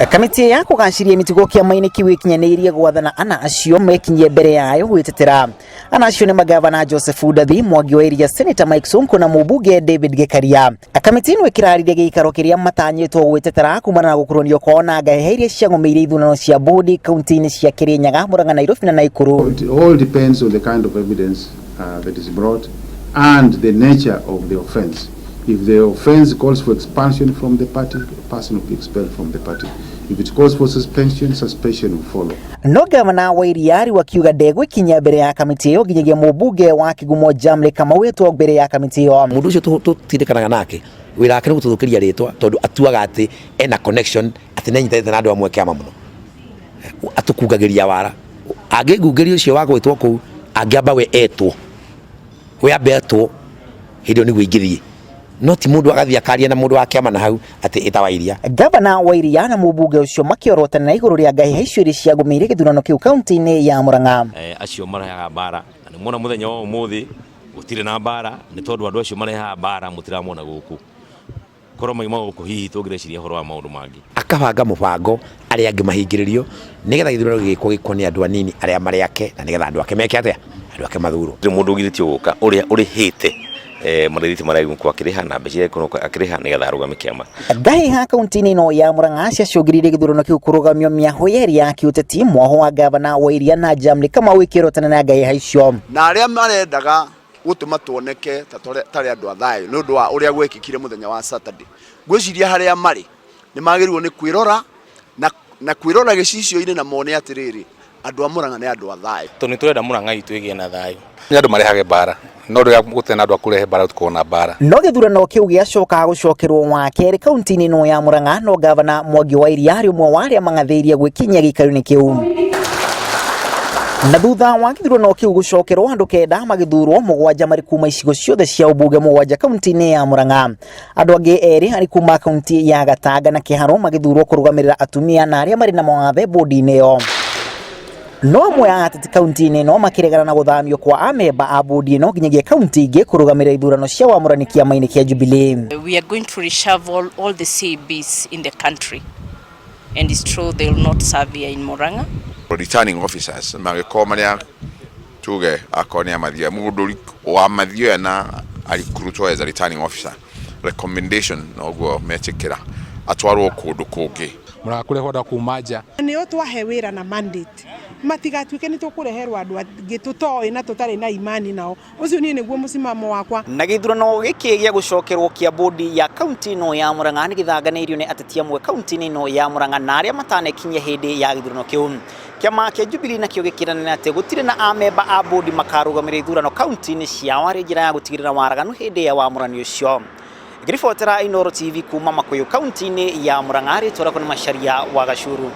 Kamiti ya kugaciria mitugo kiama-ini kiu ikinyanirie gwathana ana acio mekinyie mbere yayo gwitetera. Ana acio ni magavana Joseph Ndathi, Mwangi wa Iria, Senator Mike Sonko na Mumbunge David Gikaria. Kamiti ino ikiraririe giikaro kiria matanyitwo gwitetera kumana na gukuronio kona ngahehe iria ciagomeire ithurano cia bodi kaunti-ini cia Kirinyaga, Murang'a, Nairobi na Nakuru. It all depends on the kind of evidence that is brought and the nature of the offense. If the offense calls for expulsion from the party, the person will be expelled from the party. If it calls for suspension will follow. No Gavana wa Iria wakiuga ndegwikinya mbere ya kamiti iyo nginyagia Mumbunge wa Kigumo Jamle Kamau etwo mbere ya kamiti iyo. Mundu ucio tutindikanaga nake wira wake ni gututhukiria ritwa tondu atuaga ati ena connection ati nenyitete na andu amwe kiama muno atukugagiria wara angingugeria ucio wa gwitwo ku angiamba we etwo we abetwo hidio ni guingithie no ti mundu agathia karia na mundu wa kiama na hau ati itawa Iria. Gavana wa Iria na Mumbunge ucio makiorotana na iguru ria ngahehe icio iria ciagomeire githurano kiu kaunti-ini ya Murang'a. Acio marahaga bara na ni mona muthenya wa umuthi gutire na bara ni tondu andu acio marahaga bara mutiramona guku korwo maima guku hihi tungireciria horo wa maundu mangi akabanga mubango aria angi mahingiririo nigetha githurano gikwo gikoni andu anini aria mari ake na nigetha andu ake meke atia andu ake mathuro mundu ugithitio guka uria urihite marithiti maraigu kwa kiriha na mbeca ikono akiriha nigetha arugame kiama ngaheha kaunti-ini ino ya Murang'a ciacungiririe githurano kiu kurugamio miaho yeri ya kiuteti mwaho wa gavana wa Iria na Jamle Kamau ikirotana na ngaheha icio na aria marendaga gutuma tuoneke tari andu a thayu nundu wa uria gwekikire muthenya wa Saturday. Gwiciria haria mari ni magirwo ni kwirora na kwirora gicicio-ini na mone atiriri andu a Murang'a ni andu a thayu to ni turenda Murang'a itu igie na thayu ni andu marehage bara no ria gutena andu akurehe bara tukona bara no githurano kiu giacoka gucokerwo wa keri kaunti-ini ino ya Murang'a no gavana Mwangi wa Iria ari umwe wa aria mangatheirie gwikinyia gikaro-ini kiu. Na thutha wa githurano kiu gucokerwo andu kenda magithurwo mugwanja mari kuma icigo ciothe cia ubunge mugwanja kaunti-ini ya Murang'a. Andu angi eri ari kuma kaunti ya Gatanga na Kiharo magithurwo kurugamirira atumia na aria mari na mawathe bodi-ini iyo. No amwe a ateti kaunti-ini ino makiregana na guthamio kwa amemba a bodi ino nginyagia kaunti ingi kurugamirira ithurano cia wamũrani kiama-ini kia Jubilee. We are going to reshuffle all the CBs in the country, and it's true they will not serve here in Murang'a. Returning officers magikomaria tuge akonia mathia mundu wa mathio na alikurutwa as a returning officer recommendation noguo metikira atwarwo kundu kungi murakurehoda kumaja ni otwahe wira na mandate matigatuike ni tukureherwa andu angi tutoi na tutari na imani nao ucio ni niguo musimamo wakwa. Na githurano giki gia gucokerwo kia bodi ya kaunti ino ya Murang'a ni githanganirio ni ateti amwe kaunti ino ya Murang'a na aria matanekinyia hindi ya githurano kiu. Kiama kia Jubilee nakio gikirana ati gutire na amemba a bodi makarugamira ithurano kaunti-ini ciao ari njira ya gutigirira waraganu hindi ya wamũrani ucio. Ngiribotera Inooro TV kuma Makuyu kaunti-ini ya Murang'a ritwaragwo ni Macharia wa Gachuru.